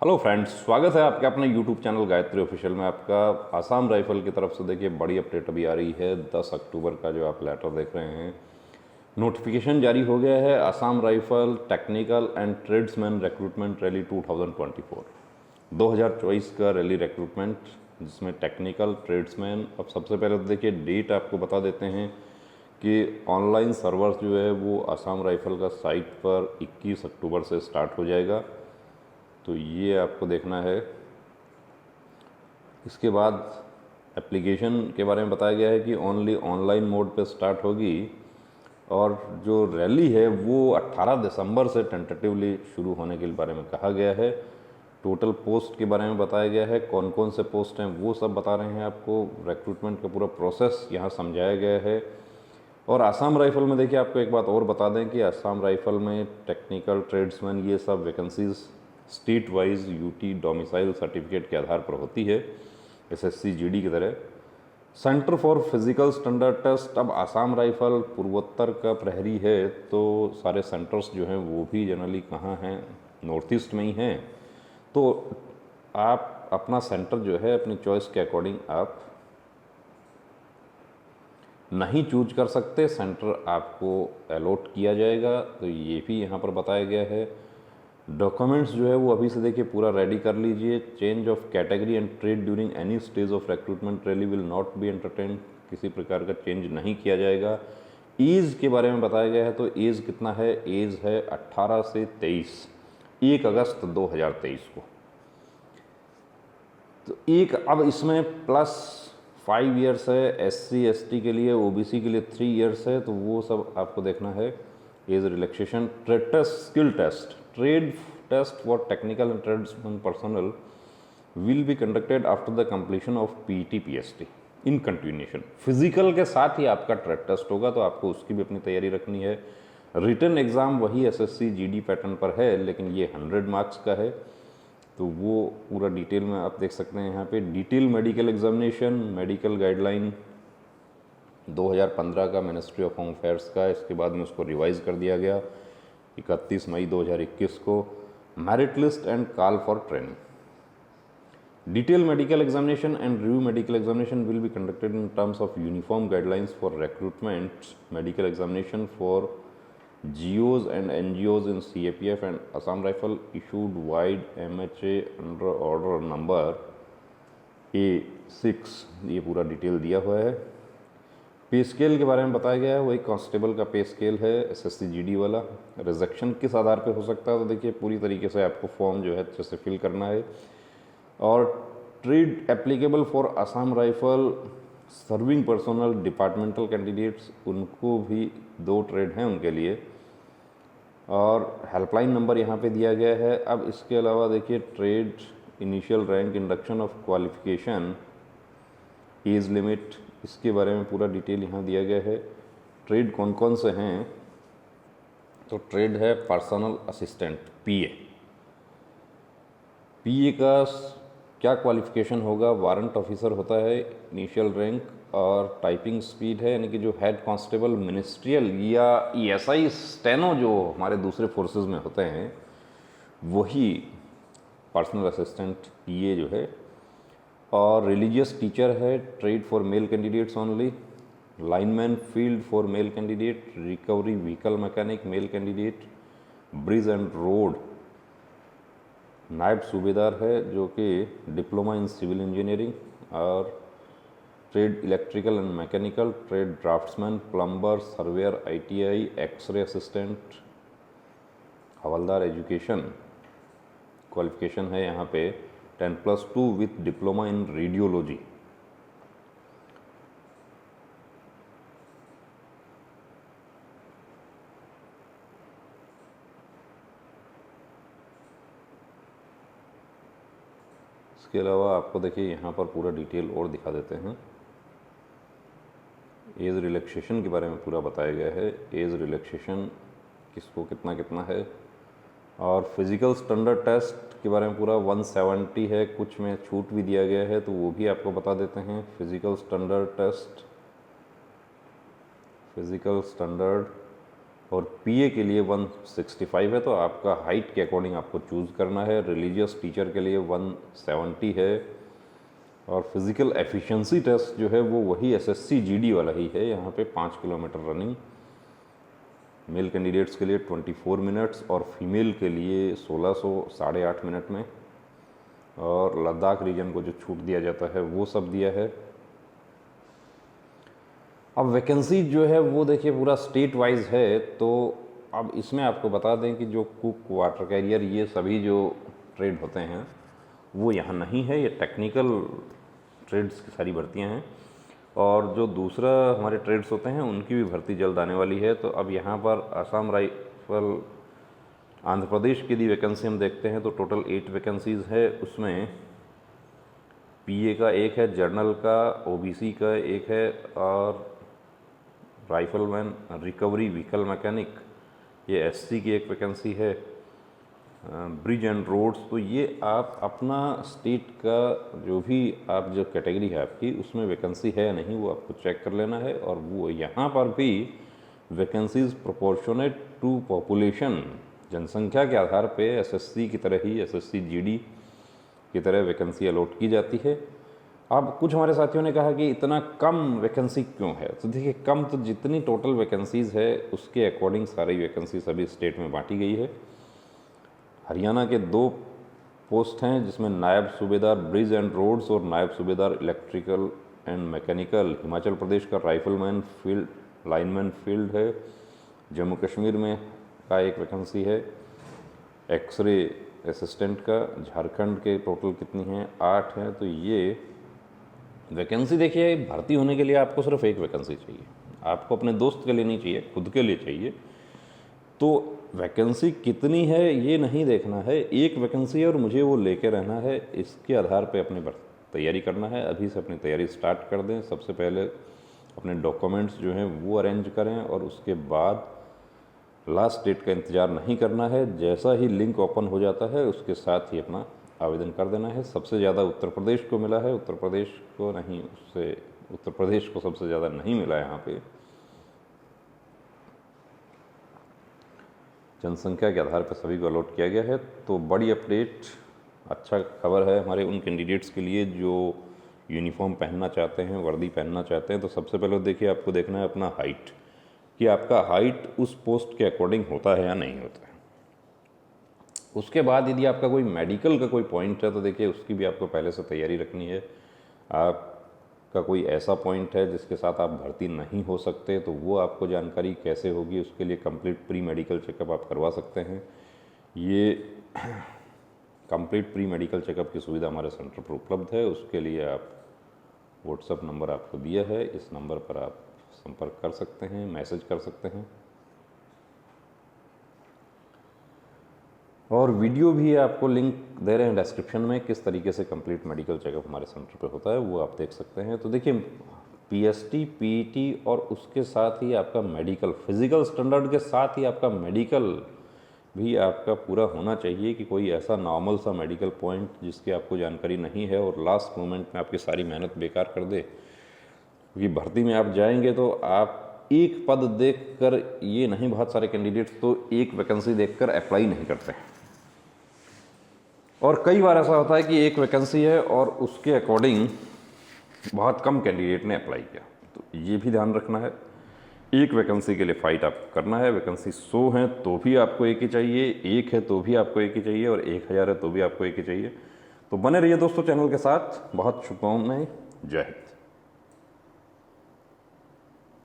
Hello friends, स्वागत है आपके अपने यूट्यूब चैनल गायत्री ऑफिशियल में। आपका आसाम राइफल की तरफ से देखिए बड़ी अपडेट अभी आ रही है। 10 अक्टूबर का जो आप लेटर देख रहे हैं, नोटिफिकेशन जारी हो गया है। Assam rifle technical and tradesman recruitment rally 2024 2024 का रैली रिक्रूटमेंट, जिसमें टेक्निकल ट्रेड्समैन। अब सबसे पहले तो देखिए डेट आपको बता देते हैं कि ऑनलाइन सर्वर जो है वो आसाम राइफल का साइट पर 21 अक्टूबर से स्टार्ट हो जाएगा, तो ये आपको देखना है। इसके बाद एप्लीकेशन के बारे में बताया गया है कि ओनली ऑनलाइन मोड पे स्टार्ट होगी, और जो रैली है वो 18 दिसंबर से टेंटेटिवली शुरू होने के बारे में कहा गया है। टोटल पोस्ट के बारे में बताया गया है, कौन कौन से पोस्ट हैं वो सब बता रहे हैं आपको। रिक्रूटमेंट का पूरा प्रोसेस यहाँ समझाया गया है। और आसाम राइफल में देखिए आपको एक बात और बता दें कि आसाम राइफल में टेक्निकल ट्रेड्समैन ये सब vacancies state wise UT domicile certificate के आधार पर होती है, एसएससी जीडी की तरह। Centre for physical standard test, अब आसाम राइफल पूर्वोत्तर का प्रहरी है, तो सारे सेंटर्स जो हैं वो भी जनरली कहाँ हैं, नॉर्थ ईस्ट में ही हैं। तो आप अपना सेंटर जो है अपनी चॉइस के अकॉर्डिंग आप नहीं चूज कर सकते, सेंटर आपको अलॉट किया जाएगा। तो ये भी यहाँ पर बताया गया है। डॉक्यूमेंट्स जो है वो अभी से देखिए पूरा रेडी कर लीजिए। Change of category and trade during any stage of recruitment rally will not be entertain, किसी प्रकार का चेंज नहीं किया जाएगा। एज के बारे में बताया गया है, तो एज कितना है, एज है 18 से 23, 1 अगस्त 2023 को। तो एक अब इसमें +5 ईयर्स है, एससी एसटी के लिए, ओबीसी के लिए 3 ईयर्स है, तो वो सब आपको देखना है। Age relaxation, trade test, skill test, trade test for technical and tradesman personnel will be conducted after the completion of PT PST in continuation. Physical के साथ ही आपका ट्रेड टेस्ट होगा, तो आपको उसकी भी अपनी तैयारी रखनी है। रिटन एग्ज़ाम वही एसएससी जीडी पैटर्न पर है, लेकिन ये 100 मार्क्स का है, तो वो पूरा डिटेल में आप देख सकते हैं यहाँ पे। Detail medical examination, medical guideline 2015 का मिनिस्ट्री ऑफ होम अफेयर्स का, इसके बाद में उसको रिवाइज कर दिया गया 31 मई 2021 को। Merit list and call for training, detail medical examination and review medical examination will be conducted in terms of uniform guidelines for recruitment medical examination for GOs and NGOs in CAPF and Assam Rifle issued wide MHA under order number A6, ये पूरा detail दिया हुआ है। पे scale के बारे में बताया गया है, वही कांस्टेबल का पे स्केल है, एसएससी जीडी वाला। रिजेक्शन किस आधार पे हो सकता है, तो देखिए पूरी तरीके से आपको फॉर्म जो है अच्छे से फिल करना है। और trade applicable for Assam rifle serving personal departmental candidates, उनको भी 2 ट्रेड हैं उनके लिए। और हेल्पलाइन नंबर यहाँ पे दिया गया है। अब इसके अलावा देखिए trade initial rank, induction of qualification, age limit, इसके बारे में पूरा डिटेल यहाँ दिया गया है। ट्रेड कौन कौन से हैं, तो ट्रेड है पर्सनल असिस्टेंट पीए। पीए का क्या क्वालिफिकेशन होगा, वारंट ऑफिसर होता है, इनिशियल रैंक, और टाइपिंग स्पीड है, यानी कि जो हेड कांस्टेबल मिनिस्ट्रियल या ईएसआई स्टेनो जो हमारे दूसरे फोर्सेस में होते हैं, वही पर्सनल असिस्टेंट पीए जो है। और रिलीजियस टीचर है, trade for male candidates only. Lineman field for male candidate, recovery vehicle mechanic male candidate, bridge and road नायब सूबेदार है, जो कि डिप्लोमा इन सिविल इंजीनियरिंग। और trade electrical and mechanical, trade draughtsman, plumber, surveyor, ITI, X ray assistant, हवलदार। Education qualification है यहाँ पे 10+2 विथ डिप्लोमा इन रेडियोलॉजी। इसके अलावा आपको देखिए यहाँ पर पूरा डिटेल और दिखा देते हैं। एज रिलैक्सेशन के बारे में पूरा बताया गया है, एज रिलैक्सेशन किसको कितना कितना है। और फिज़िकल स्टैंडर्ड टेस्ट के बारे में पूरा 170 है, कुछ में छूट भी दिया गया है, तो वो भी आपको बता देते हैं। Physical standard test, physical standard और पीए के लिए 165 है, तो आपका हाइट के अकॉर्डिंग आपको चूज़ करना है। रिलीजियस टीचर के लिए 170 है, और फिज़िकल एफिशिएंसी टेस्ट जो है वो वही एसएससी जीडी वाला ही है। यहाँ पे 5 किलोमीटर रनिंग मेल कैंडिडेट्स के लिए 24 मिनट्स, और फीमेल के लिए 1600 8.5 मिनट में, और लद्दाख रीजन को जो छूट दिया जाता है वो सब दिया है। अब वैकेंसी जो है वो देखिए पूरा स्टेट वाइज है, तो अब इसमें आपको बता दें कि जो कुक, वाटर कैरियर, ये सभी जो ट्रेड होते हैं वो यहाँ नहीं है। ये टेक्निकल ट्रेड्स की सारी भर्तियाँ हैं, और जो दूसरा हमारे ट्रेड्स होते हैं उनकी भी भर्ती जल्द आने वाली है। तो अब यहाँ पर आसाम राइफल आंध्र प्रदेश की यदि वैकेंसी हम देखते हैं तो टोटल 8 वैकेंसीज़ है। उसमें पीए का एक है, जर्नल का, ओबीसी का एक है, और राइफलमैन रिकवरी व्हीकल मैकेनिक ये एससी की एक वैकेंसी है। ब्रिज एंड रोड्स, तो ये आप अपना स्टेट का जो भी आप जो कैटेगरी है आपकी उसमें वैकेंसी है या नहीं वो आपको चेक कर लेना है। और वो यहाँ पर भी वैकेंसीज प्रोपोर्शनेट टू पॉपुलेशन, जनसंख्या के आधार पे एसएससी की तरह ही, एसएससी जीडी की तरह वैकेंसी अलॉट की जाती है। अब कुछ हमारे साथियों ने कहा कि इतना कम वैकेंसी क्यों है, तो देखिए कम तो जितनी टोटल वैकेंसीज़ है उसके अकॉर्डिंग सारी वैकेंसी सभी स्टेट में बांटी गई है। हरियाणा के 2 पोस्ट हैं जिसमें नायब सूबेदार ब्रिज एंड रोड्स और नायब सूबेदार electrical and mechanical. Himachal Pradesh का राइफलमैन फील्ड लाइनमैन फील्ड है। जम्मू कश्मीर में का एक वैकेंसी है एक्सरे असिस्टेंट का। झारखंड के टोटल कितनी हैं, 8 हैं। तो ये वैकेंसी देखिए भर्ती होने के लिए आपको सिर्फ एक वैकेंसी चाहिए, आपको अपने दोस्त के लिए नहीं चाहिए, खुद के लिए चाहिए। तो वैकेंसी कितनी है ये नहीं देखना है, एक वैकेंसी है और मुझे वो लेके रहना है, इसके आधार पे अपनी तैयारी करना है। अभी से अपनी तैयारी स्टार्ट कर दें। सबसे पहले अपने डॉक्यूमेंट्स जो हैं वो अरेंज करें, और उसके बाद लास्ट डेट का इंतज़ार नहीं करना है। जैसा ही लिंक ओपन हो जाता है उसके साथ ही अपना आवेदन कर देना है। सबसे ज़्यादा उत्तर प्रदेश को मिला है, उत्तर प्रदेश को नहीं, उससे उत्तर प्रदेश को सबसे ज़्यादा नहीं मिला यहाँ पे। जनसंख्या के आधार पर सभी को अलॉट किया गया है। तो बड़ी अपडेट, अच्छा खबर है हमारे उन कैंडिडेट्स के लिए जो यूनिफॉर्म पहनना चाहते हैं, वर्दी पहनना चाहते हैं। तो सबसे पहले देखिए आपको देखना है अपना हाइट, कि आपका हाइट उस पोस्ट के अकॉर्डिंग होता है या नहीं होता है। उसके बाद यदि आपका कोई मेडिकल का कोई पॉइंट है तो देखिए उसकी भी आपको पहले से तैयारी रखनी है। आपका कोई ऐसा पॉइंट है जिसके साथ आप भर्ती नहीं हो सकते, तो वो आपको जानकारी कैसे होगी, उसके लिए कंप्लीट प्री मेडिकल चेकअप आप करवा सकते हैं। ये कंप्लीट प्री मेडिकल चेकअप की सुविधा हमारे सेंटर पर उपलब्ध है। उसके लिए आप व्हाट्सएप नंबर आपको दिया है, इस नंबर पर आप संपर्क कर सकते हैं, मैसेज कर सकते हैं। और वीडियो भी आपको लिंक दे रहे हैं डिस्क्रिप्शन में, किस तरीके से कंप्लीट मेडिकल चेकअप हमारे सेंटर पे होता है वो आप देख सकते हैं। तो देखिए पीएसटी, पीईटी और उसके साथ ही आपका मेडिकल, फिजिकल स्टैंडर्ड के साथ ही आपका मेडिकल भी आपका पूरा होना चाहिए, कि कोई ऐसा नॉर्मल सा मेडिकल पॉइंट जिसकी आपको जानकारी नहीं है और लास्ट मोमेंट में आपकी सारी मेहनत बेकार कर दे। क्योंकि भर्ती में आप जाएंगे तो आप एक पद देखकर, ये नहीं बहुत सारे कैंडिडेट्स तो एक वैकेंसी देखकर अप्लाई नहीं करते हैं, और कई बार ऐसा होता है कि एक वैकेंसी है और उसके अकॉर्डिंग बहुत कम कैंडिडेट ने अप्लाई किया। तो ये भी ध्यान रखना है, एक वैकेंसी के लिए फ़ाइट आपको करना है। वैकेंसी 100 हैं तो भी आपको एक ही चाहिए, 1 है तो भी आपको एक ही चाहिए, और 1000 है तो भी आपको एक ही चाहिए। तो बने रहिए दोस्तों चैनल के साथ। बहुत शुभकामनाएं। जय हिंद।